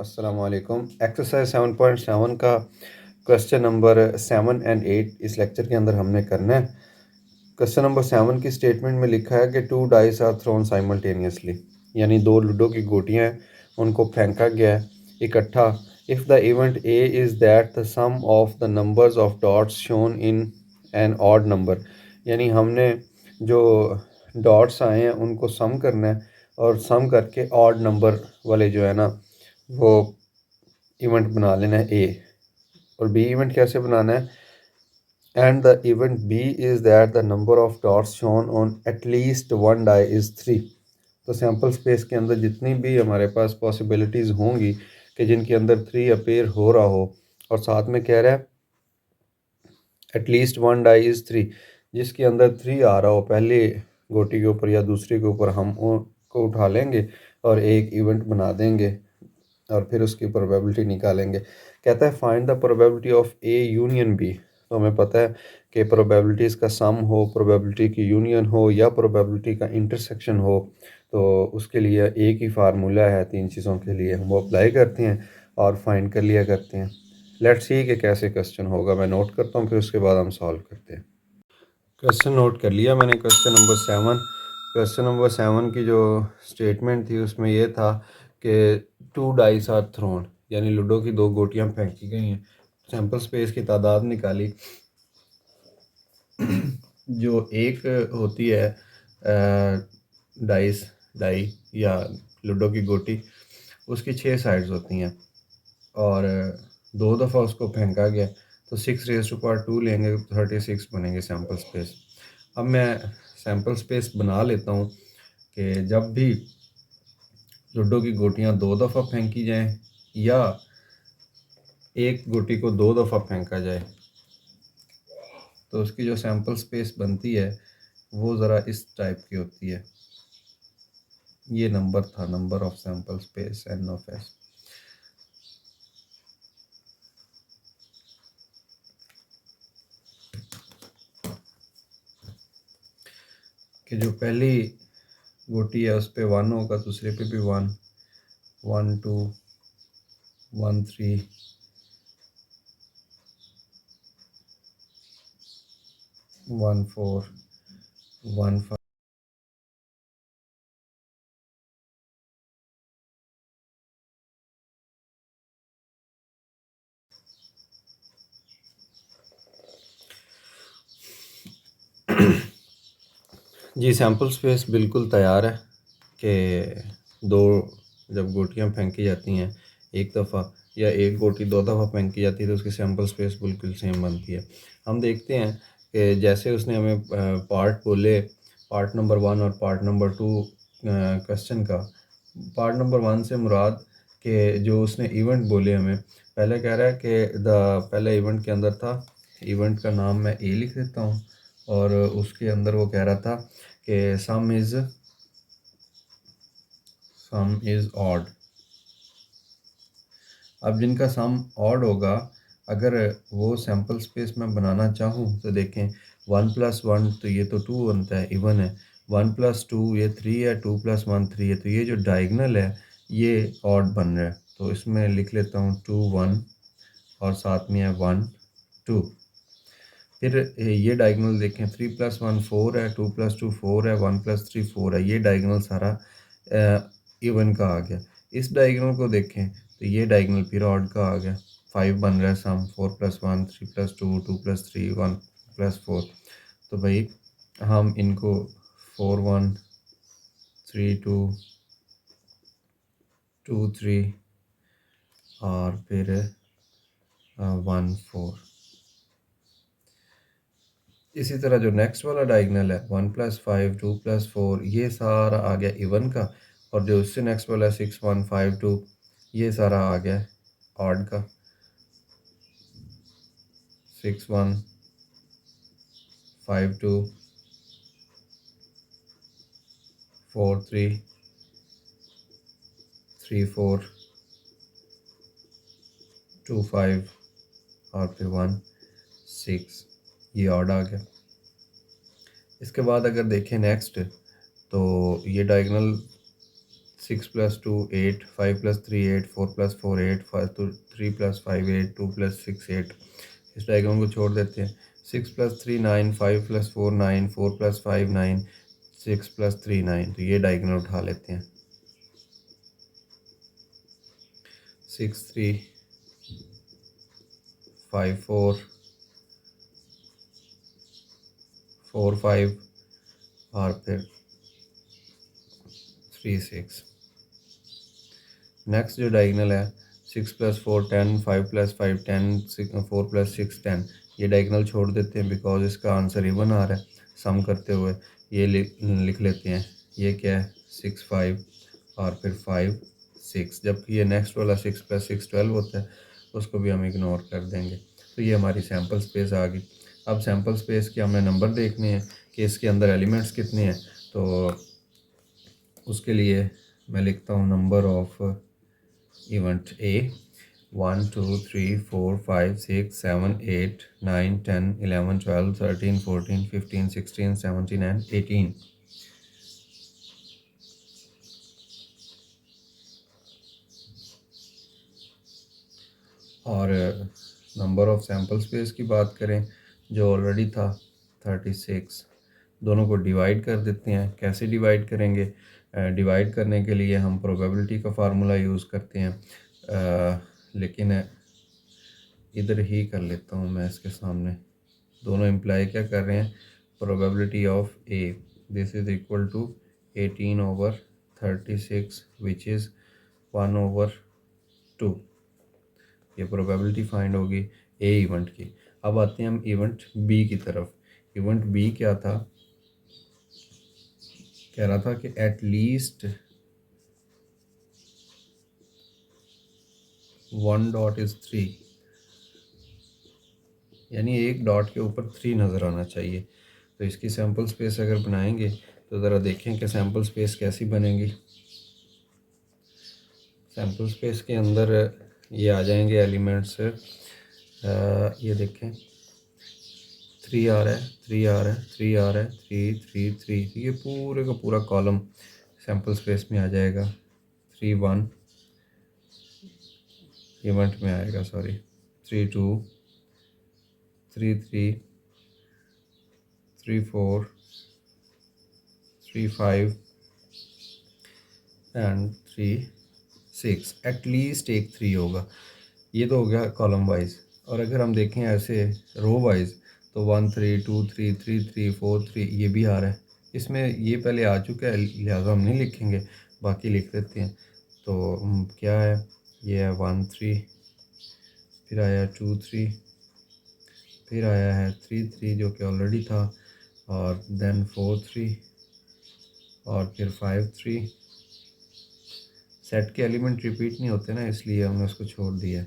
अस्सलाम वालेकुम। एक्सरसाइज 7.7 का क्वेश्चन नंबर 7 एंड 8 इस लेक्चर के अंदर हमने करना है। क्वेश्चन नंबर 7 की स्टेटमेंट में लिखा है कि two dice are thrown simultaneously, यानी दो लूडो की गोटियां हैं, उनको फेंका गया है इकट्ठा। If the event A is that the sum of the numbers of dots shown in an odd number, यानी हमने जो डॉट्स आए हैं उनको सम करना है और सम करके ऑड नंबर वाले जो है ना वो इवेंट बना लेना है ए। और बी इवेंट कैसे बनाना है? And the event B is that the number of dots shown on at least one die is 3। तो सैम्पल स्पेस के अंदर जितनी भी हमारे पास पॉसिबिलिटीज़ होंगी कि जिनके अंदर 3 अपेयर हो रहा हो, और साथ में कह रहा है एटलीस्ट वन डाई इज़ 3, जिसके अंदर 3 आ रहा हो पहली गोटी के ऊपर या दूसरी के ऊपर, हम उनको उठा लेंगे और एक इवेंट बना देंगे और फिर उसकी प्रोबेबिलिटी निकालेंगे। कहता है find the probability of A union B. तो हमें पता है कि प्रोबेबिलिटीज़ का सम हो, प्रोबेबिलिटी की यूनियन हो या प्रोबेबिलिटी का इंटरसेक्शन हो, तो उसके लिए एक ही फार्मूला है तीन चीज़ों के लिए, हम वो अप्लाई करते हैं और फाइंड कर लिया करते हैं। लेट्स सी कि कैसे क्वेश्चन होगा। मैं नोट करता हूँ, फिर उसके बाद हम सॉल्व करते हैं। क्वेश्चन नोट कर लिया मैंने, क्वेश्चन नंबर 7। क्वेश्चन नंबर 7 की जो स्टेटमेंट थी उसमें यह था कि टू डाइस आर थ्रोन, यानी लूडो की दो गोटियां फेंकी गई हैं। सैम्पल स्पेस की तादाद निकाली। जो एक होती है डाई या लूडो की गोटी, उसकी 6 साइड्स होती हैं और दो दफ़ा उसको फेंका गया, तो 6 रेज़ टू पावर 2 लेंगे, 36 बनेंगे सैम्पल स्पेस। अब मैं सैम्पल स्पेस बना लेता हूँ कि जब भी लूडो की गोटियाँ दो दफ़ा फेंकी जाएं या एक गोटी को दो दफ़ा फेंका जाए, तो उसकी जो सैम्पल स्पेस बनती है वो ज़रा इस टाइप की होती है। ये नंबर था, number of sample space N of S. कि जो पहली गोटी है उस पर 1 होगा, दूसरे पे भी 1, 1 2 1 3 1 4 1 5। जी सैम्पल स्पेस बिल्कुल तैयार है कि दो जब गोटियां फेंकी जाती हैं एक दफ़ा या एक गोटी दो दफ़ा फेंकी जाती है तो उसकी सैम्पल स्पेस बिल्कुल सेम बनती है। हम देखते हैं कि जैसे उसने हमें पार्ट बोले, पार्ट नंबर 1 और पार्ट नंबर 2 क्वेश्चन का। पार्ट नंबर 1 से मुराद कि जो उसने इवेंट बोले हमें, पहले कह रहा है कि पहले इवेंट के अंदर था, इवेंट का नाम मैं ए लिख देता हूँ, और उसके अंदर वो कह रहा था कि सम इज़ ऑड। अब जिनका सम ऑड होगा, अगर वो सैम्पल स्पेस में बनाना चाहूँ तो देखें 1 + 1 तो ये तो 2 बनता है, इवन है। 1 + 2 ये 3 है, 2 + 1 3 है, तो ये जो डायगनल है ये ऑड बन रहा है। तो इसमें लिख लेता हूँ 2 1 और साथ में है 1 2। फिर ये डायगोनल देखें, 3 + 1 4 है, 2 + 2 4 है, 1 + 3 4 है। ये डायगोनल सारा इवन का आ गया। इस डायगोनल को देखें तो ये डायगोनल फिर ऑड का आ गया। 5 बन रहा है सम, 4 + 1 3 + 2 2 + 3 1 + 4। तो भाई हम इनको 4 1 3 2 2 3 और फिर 1 4। इसी तरह जो नेक्स्ट वाला डायगोनल है 1 + 5 2 + 4, ये सारा आ गया इवन का। और जो उससे नेक्स्ट वाला है 6 1 5 2, ये सारा आ गया ऑड का। 6 1 5 2 4 3 3 4 2 5 और फिर 1 6, ये ऑड आ गया। इसके बाद अगर देखें नेक्स्ट, तो ये डायगोनल 6 + 2 8, 5 + 3 8, 4 + 4 8, 3 + 5 8, 2 + 6 8। इस डायग्राम को छोड़ देते हैं। 6 + 3 9, 5 + 4 9, 4 + 5 9, 6 + 3 9। तो ये डायग्राम उठा लेते हैं। 6 3 5 4 4 5 और फिर 3 6। नेक्स्ट जो डायगोनल है 6 + 4 10, 5 + 5 10, 4 + 6 10। ये डायगोनल छोड़ देते हैं बिकॉज इसका आंसर इवन आ रहा है। सम करते हुए ये लिख लेते हैं। ये क्या है 6 5 और फिर 5 6, जबकि ये नेक्स्ट वाला 6 + 6 12 होता है, उसको भी हम इग्नोर कर देंगे। तो ये हमारी सैम्पल स्पेस आ गई। अब सैम्पल स्पेस के हमें नंबर देखने हैं कि इसके अंदर एलिमेंट्स कितने हैं। तो उसके लिए मैं लिखता हूँ number of event A 1 2 3 4 5 6 7 8 9 10 11 12 13 14 15 16 17 and 18। और नंबर ऑफ सैम्पल स्पेस की बात करें जो ऑलरेडी था 36। दोनों को डिवाइड कर देते हैं। कैसे डिवाइड करेंगे? डिवाइड करने के लिए हम प्रोबेबिलिटी का फार्मूला यूज़ करते हैं, लेकिन इधर ही कर लेता हूँ मैं इसके सामने। दोनों इम्प्लाई क्या कर रहे हैं? Probability of A this is equal to 18/36 which is 1/2। ये प्रोबेबिलिटी फाइंड होगी ए इवेंट की। अब आते हैं हम इवेंट बी की तरफ। इवेंट बी क्या था? कह रहा था कि एट लीस्ट 1 डॉट इज 3, यानी एक डॉट के ऊपर 3 नज़र आना चाहिए। तो इसकी सैम्पल स्पेस अगर बनाएंगे तो ज़रा देखें कि सैम्पल स्पेस कैसी बनेगी। सैम्पल स्पेस के अंदर ये आ जाएंगे एलिमेंट्स। ये देखें 3 आ रहा है, 3 आ रहा है, 3 आ रहा है, 3 3 3। ये पूरे का पूरा कॉलम सैम्पल स्पेस में आ जाएगा। 3 1 इवेंट में आएगा, सॉरी 3 2 3 3 3 4 3 5 एंड 3 6। एटलीस्ट एक 3 होगा। ये तो हो गया कॉलम वाइज। और अगर हम देखें ऐसे रो वाइज तो 1 3 2 3 3 3 4 3 ये भी आ रहा है। इसमें ये पहले आ चुका है, लिहाजा हम नहीं लिखेंगे, बाकी लिख देते हैं। तो क्या है? ये है 1 3, फिर आया 2 3, फिर आया है 3 3 जो कि ऑलरेडी था, और देन 4 3 और फिर 5 3। सेट के एलिमेंट रिपीट नहीं होते ना, इसलिए हमने उसको छोड़ दिया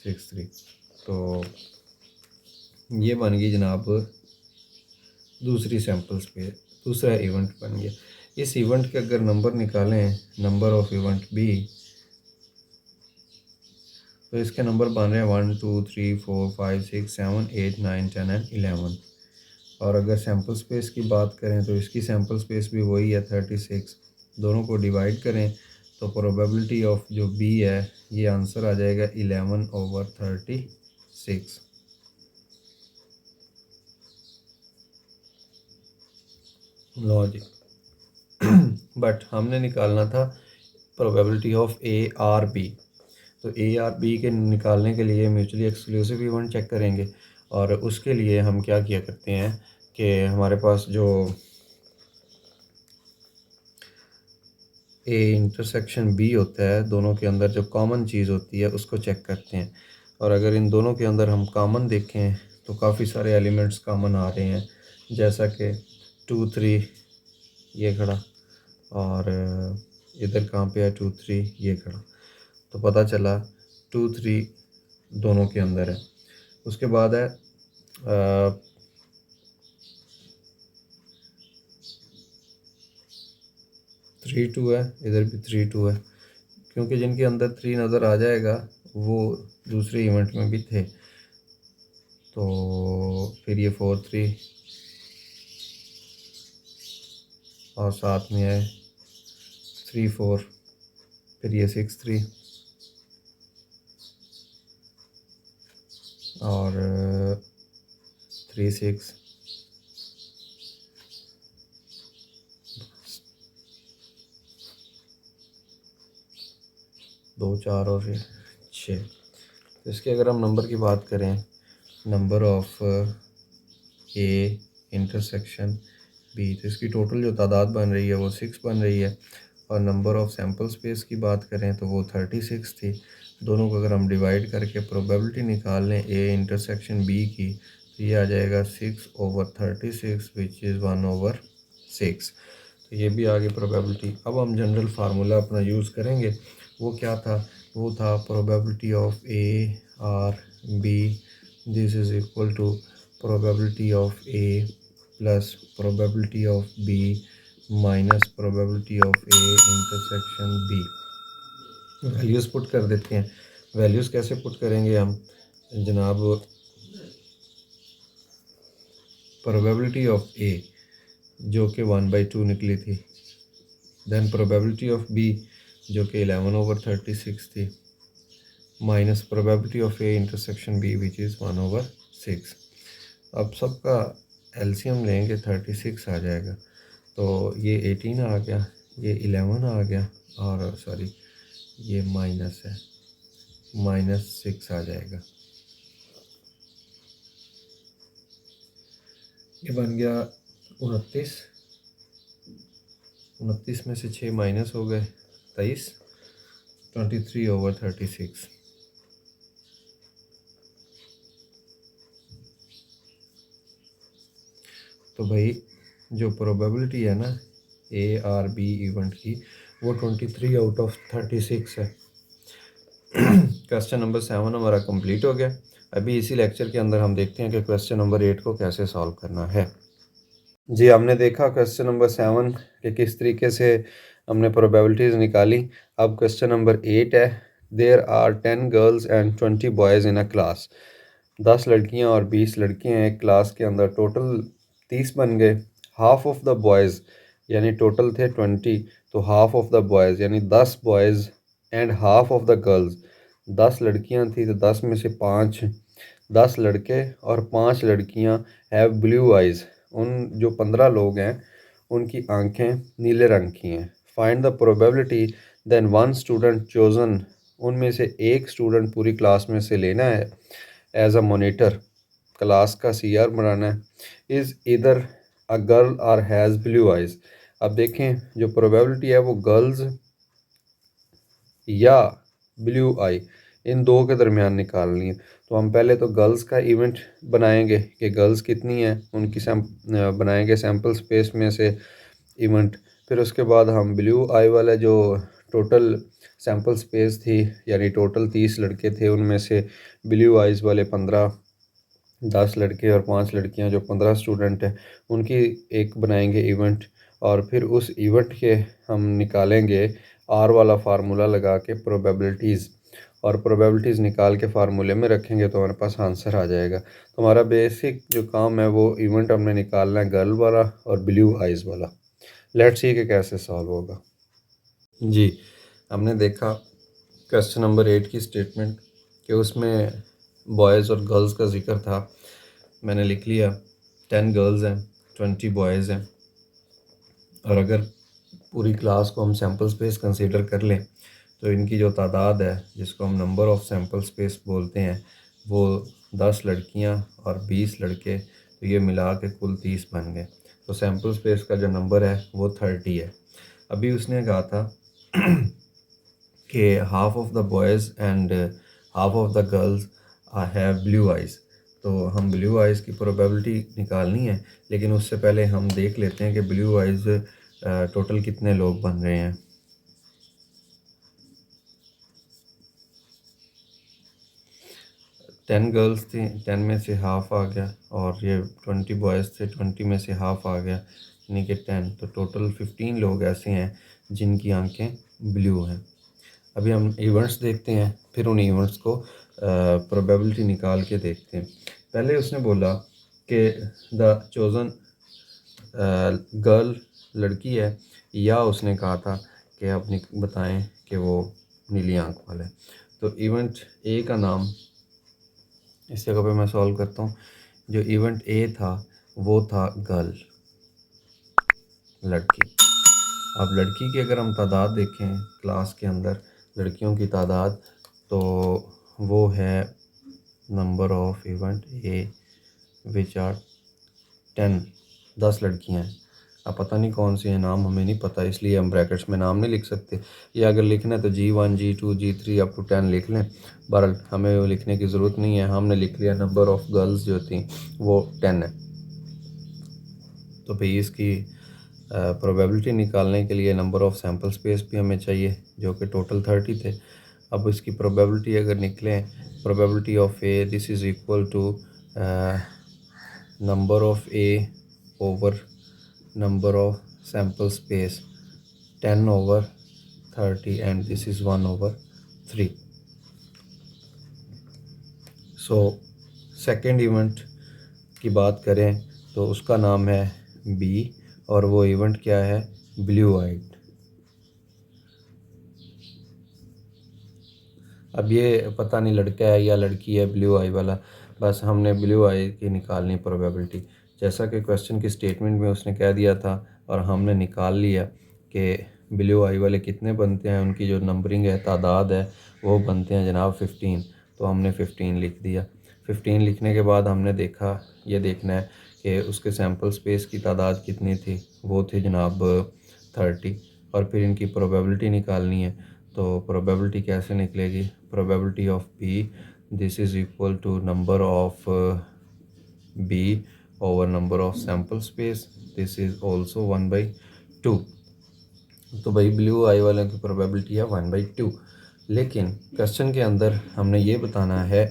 6 3। तो ये बन गई जनाब दूसरी सैम्पल स्पेस, दूसरा इवेंट बन गया। इस इवेंट के अगर नंबर निकालें, नंबर ऑफ इवेंट बी, तो इसके नंबर बन रहे हैं 1 2 3 4 5 6 7 8 9 10 एंड 11। और अगर सैम्पल स्पेस की बात करें तो इसकी सैम्पल स्पेस भी वही है 36। दोनों को डिवाइड करें तो प्रोबेबिलिटी ऑफ जो बी है ये आंसर आ जाएगा 11/36। लो जी। बट हमने निकालना था probability of A or B. तो ए आर बी के निकालने के लिए म्यूचुअली एक्सक्लूसिव इवेंट चेक करेंगे। और उसके लिए हम क्या किया करते हैं कि हमारे पास जो ए इंटरसेक्शन बी होता है, दोनों के अंदर जो कॉमन चीज़ होती है उसको चेक करते हैं। और अगर इन दोनों के अंदर हम कॉमन देखें तो काफ़ी सारे एलिमेंट्स कॉमन आ रहे हैं, जैसा कि 2 3 ये खड़ा, और इधर कहाँ पे है 2 3 ये खड़ा। तो पता चला 2 3 दोनों के अंदर है। उसके बाद है 3 2 है, इधर भी 3 2 है, क्योंकि जिनके अंदर 3 नज़र आ जाएगा वो दूसरे इवेंट में भी थे। तो फिर ये 4 3 और साथ में है 3 4, फिर ये 6 3 और 3 6, 2 4 और 6। तो इसके अगर हम नंबर की बात करें, number of A intersection B, तो इसकी टोटल जो तादाद बन रही है वो 6 बन रही है। और नंबर ऑफ सैम्पल स्पेस की बात करें तो वो 36 थी। दोनों को अगर हम डिवाइड करके प्रोबेबिलिटी निकाल लें ए इंटरसेक्शन बी की, तो ये आ जाएगा 6/36 विच इज़ 1/6। तो ये भी आगे प्रोबेबिलिटी। अब हम जनरल फार्मूला अपना यूज़ करेंगे। वो क्या था? वो था probability of A or B, this is equal to probability of A plus probability of B minus probability of A intersection B. Values put कर देते हैं। वैल्यूज़ कैसे पुट करेंगे हम जनाब? प्रोबेबिलिटी ऑफ ए जो कि 1/2 निकली थी, देन प्रोबेबिलिटी ऑफ बी जो कि 11/36 थी, minus probability of A intersection B which is 1/6। अब सबका एलसीएम लेंगे 36 आ जाएगा। तो ये 18 आ गया, ये 11 आ गया, और सॉरी ये माइनस है, -6 आ जाएगा। ये बन गया 29। 29 में से 6 माइनस हो गए 23, 23/36। तो भाई जो प्रोबेबिलिटी है ना ए आर बी इवेंट की, वो 23/36 है। क्वेश्चन नंबर 7 हमारा कंप्लीट हो गया। अभी इसी लेक्चर के अंदर हम देखते हैं कि क्वेश्चन नंबर 8 को कैसे सॉल्व करना है। जी, हमने देखा क्वेश्चन नंबर 7 कि किस तरीके से हमने प्रोबेबिलिटीज़ निकाली। अब क्वेश्चन नंबर 8 है। There are 10 girls and 20 boys in a class. 10 लड़कियां और 20 लड़के हैं एक क्लास के अंदर, टोटल 30 बन गए। हाफ ऑफ द बॉयज़ यानी टोटल थे 20, तो हाफ ऑफ द बॉयज़ यानी 10 boys and half of the girls, 10 लड़कियां थी तो 10 में से 5, 10 लड़के और 5 लड़कियां हैव ब्लू आइज़। उन जो 15 लोग हैं उनकी आंखें नीले रंग की हैं। Find the probability then one student chosen, उनमें से एक स्टूडेंट पूरी क्लास में से लेना है एज अ मोनीटर, क्लास का सीआर बनाना है, इज़ इधर अ गर्ल और हैज़ ब्लू आइज़। अब देखें जो प्रोबेबिलिटी है वो गर्ल्स या ब्लू आई इन दो के दरमियान निकालनी है। तो हम पहले तो गर्ल्स का इवेंट बनाएंगे कि गर्ल्स कितनी हैं, उनकी बनाएंगे सैम्पल स्पेस में से इवेंट। फिर उसके बाद हम ब्लू आई वाला जो टोटल सैम्पल स्पेस थी यानी टोटल 30 लड़के थे, उनमें से ब्लू आइज़ वाले 15, 10 लड़के और 5 लड़कियां जो 15 स्टूडेंट हैं उनकी एक बनाएंगे इवेंट। और फिर उस इवेंट के हम निकालेंगे आर वाला फार्मूला लगा के प्रोबेबिलिटीज़, और प्रोबेबिलिटीज़ निकाल के फार्मूले में रखेंगे तो हमारे पास आंसर आ जाएगा। तो हमारा बेसिक जो काम है वो इवेंट हमने निकालना है गर्ल वाला और ब्लू आइज़ वाला। लेट्स सी कि कैसे सॉल्व होगा। जी, हमने देखा क्वेश्चन नंबर 8 की स्टेटमेंट कि उसमें बॉयज़ और गर्ल्स का जिक्र था। मैंने लिख लिया 10 गर्ल्स हैं, 20 बॉयज़ हैं, और अगर पूरी क्लास को हम सैम्पल स्पेस कंसीडर कर लें तो इनकी जो तादाद है जिसको हम नंबर ऑफ़ सैम्पल स्पेस बोलते हैं वो 10 लड़कियां और 20 लड़के, तो ये मिला के कुल 30 बन गए। तो सैम्पल स्पेस का जो नंबर है वो 30 है। अभी उसने कहा था कि half of the boys and half of the girls have blue eyes. तो हम ब्लू आइज़ की प्रोबेबिलिटी निकालनी है, लेकिन उससे पहले हम देख लेते हैं कि ब्लू आइज़ टोटल कितने लोग बन रहे हैं। 10 गर्ल्स थी, 10 में से हाफ आ गया, और ये 20 बॉयज़ थे, 20 में से हाफ आ गया यानी कि 10। तो टोटल 15 लोग ऐसे हैं जिनकी आंखें ब्लू हैं। अभी हम इवेंट्स देखते हैं, फिर उन इवेंट्स को प्रोबेबिलिटी निकाल के देखते हैं। पहले उसने बोला कि द चोज़न गर्ल लड़की है, या उसने कहा था कि आप बताएं कि वो नीली आंख वाला है। तो इवेंट ए का नाम, इस जगह पे मैं सॉल्व करता हूँ। जो इवेंट ए था वो था गर्ल, लड़की। अब लड़की की अगर हम तादाद देखें क्लास के अंदर, लड़कियों की तादाद, तो वो है number of event A which are 10, 10 लड़कियां हैं। अब पता नहीं कौन सी है, नाम हमें नहीं पता, इसलिए हम ब्रैकेट्स में नाम नहीं लिख सकते। या अगर लिखना है तो G1 G2 G3 up to 10 लिख लें। बहरहाल हमें वो लिखने की ज़रूरत नहीं है, हमने लिख लिया नंबर ऑफ़ गर्ल्स जो थी वो 10 है। तो भाई इसकी प्रोबेबिलिटी निकालने के लिए नंबर ऑफ़ सैम्पल स्पेस भी हमें चाहिए, जो कि टोटल 30 थे। अब इसकी प्रोबेबिलिटी अगर निकलें, probability of A this is equal to number of A over number of sample space 10 over 30 and this is 1 over 3. So second event की बात करें तो उसका नाम है बी, और वो इवेंट क्या है, ब्लू आइड। अब ये पता नहीं लड़का है या लड़की है ब्लू आई वाला, बस हमने ब्लू आई की निकालनी प्रोबेबिलिटी, जैसा कि क्वेश्चन की स्टेटमेंट में उसने कह दिया था और हमने निकाल लिया कि ब्लू आई वाले कितने बनते हैं, उनकी जो नंबरिंग है, तादाद है, वो बनते हैं जनाब 15। तो हमने 15 लिख दिया। 15 लिखने के बाद हमने देखा, ये देखना है कि उसके सैम्पल स्पेस की तादाद कितनी थी, वो थी जनाब 30, और फिर इनकी प्रोबेबिलिटी निकालनी है। तो प्रोबेबिलिटी कैसे निकलेगी, probability of B this is equal to number of B over number of sample space, this is also 1/2। तो भाई ब्लू आई वालों की प्रोबेबिलिटी है 1/2। लेकिन क्वेश्चन के अंदर हमने ये बताना है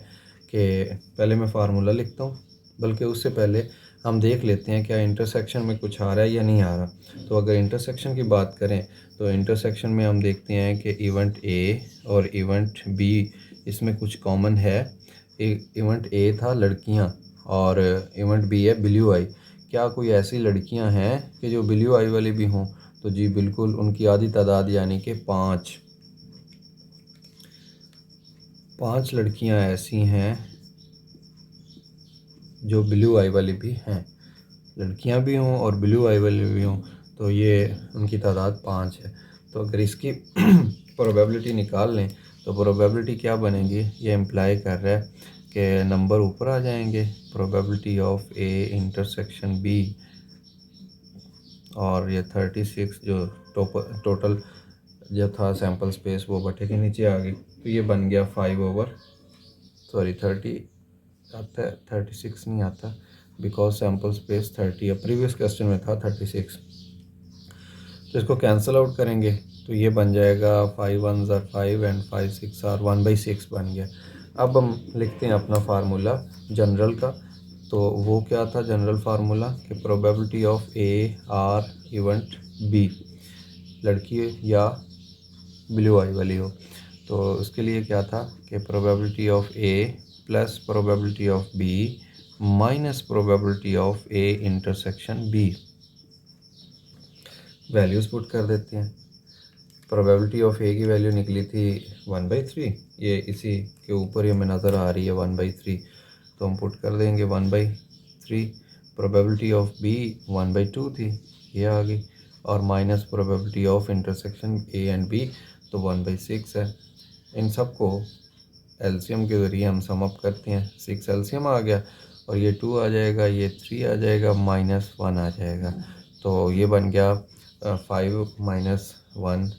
कि पहले मैं फार्मूला लिखता हूँ, बल्कि उससे पहले हम देख लेते हैं क्या इंटरसेक्शन में कुछ आ रहा है या नहीं आ रहा। तो अगर इंटरसेक्शन की बात करें तो इंटरसेक्शन में हम देखते हैं कि इवेंट ए और इवेंट बी, इसमें कुछ कॉमन है। इवेंट ए था लड़कियां और इवेंट बी है ब्लू आई। क्या कोई ऐसी लड़कियां हैं कि जो ब्लू आई वाली भी हों? तो जी बिल्कुल, उनकी आधी तादाद यानी कि 5 लड़कियां ऐसी हैं जो ब्लू आई वाली भी हैं। लड़कियां भी हों और ब्लू आई वाली भी हों, तो ये उनकी तादाद 5 है। तो अगर इसकी प्रोबेबिलिटी निकाल लें तो प्रोबेबिलिटी क्या बनेगी, ये इम्प्लाई कर रहा है कि नंबर ऊपर आ जाएंगे, probability of A intersection B, और ये 36 जो टोटल जो था सैम्पल स्पेस वो बटे के नीचे आ गई। तो ये बन गया 30 आता है, 36 नहीं आता, बिकॉज सैम्पल स्पेस 30 है, प्रीवियस क्वेश्चन में था 36। तो इसको कैंसिल आउट करेंगे तो ये बन जाएगा 5 1 ज़ार 5 एंड 5 6 आर 1/6 बन गया। अब हम लिखते हैं अपना फार्मूला जनरल का। तो वो क्या था जनरल फार्मूला, कि probability of A or event B, लड़की या ब्लू आई वाली हो। तो उसके लिए क्या था कि probability of A plus probability of B minus probability of A intersection B. Values put कर देते हैं। प्रोबेबिलिटी ऑफ ए की वैल्यू निकली थी 1/3, ये इसी के ऊपर ही हमें नज़र आ रही है 1/3, तो हम पुट कर देंगे 1/3। प्रोबेबिलिटी ऑफ बी 1/2 थी, ये आ गई, और minus probability of intersection A and B, तो 1/6 है। इन सब को एलसीएम के ज़रिए हम सम अप करते हैं, 6 एलसीएम आ गया, और ये 2 आ जाएगा, ये 3 आ जाएगा, -1 आ जाएगा। तो ये बन गया 5 - 1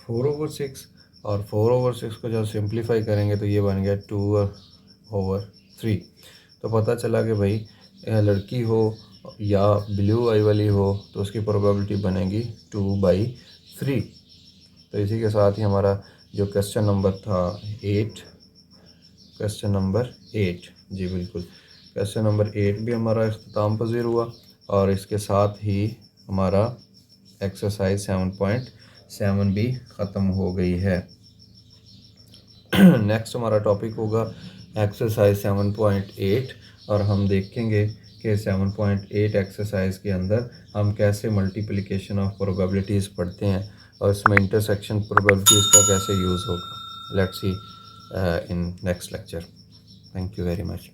4/6, और 4/6 को जब सिंप्लीफाई करेंगे तो ये बन गया 2/3। तो पता चला कि भाई लड़की हो या ब्लू आई वाली हो तो उसकी प्रोबेबिलिटी बनेगी 2/3। तो इसी के साथ ही हमारा जो क्वेश्चन नंबर था 8, क्वेश्चन नंबर 8, जी बिल्कुल, क्वेश्चन नंबर 8 भी हमारा इख्तिताम पज़ीर हुआ, और इसके साथ ही हमारा एक्सरसाइज 7.7 भी ख़त्म हो गई है। नेक्स्ट हमारा टॉपिक होगा एक्सरसाइज 7.8 और हम देखेंगे कि 7.8 एक्सरसाइज के अंदर हम कैसे मल्टीप्लिकेशन ऑफ प्रोबेबिलिटीज़ पढ़ते हैं और इसमें इंटरसेक्शन प्रोबेबिलिटीज़ का कैसे यूज़ होगा। Let's see in next lecture. Thank you very much.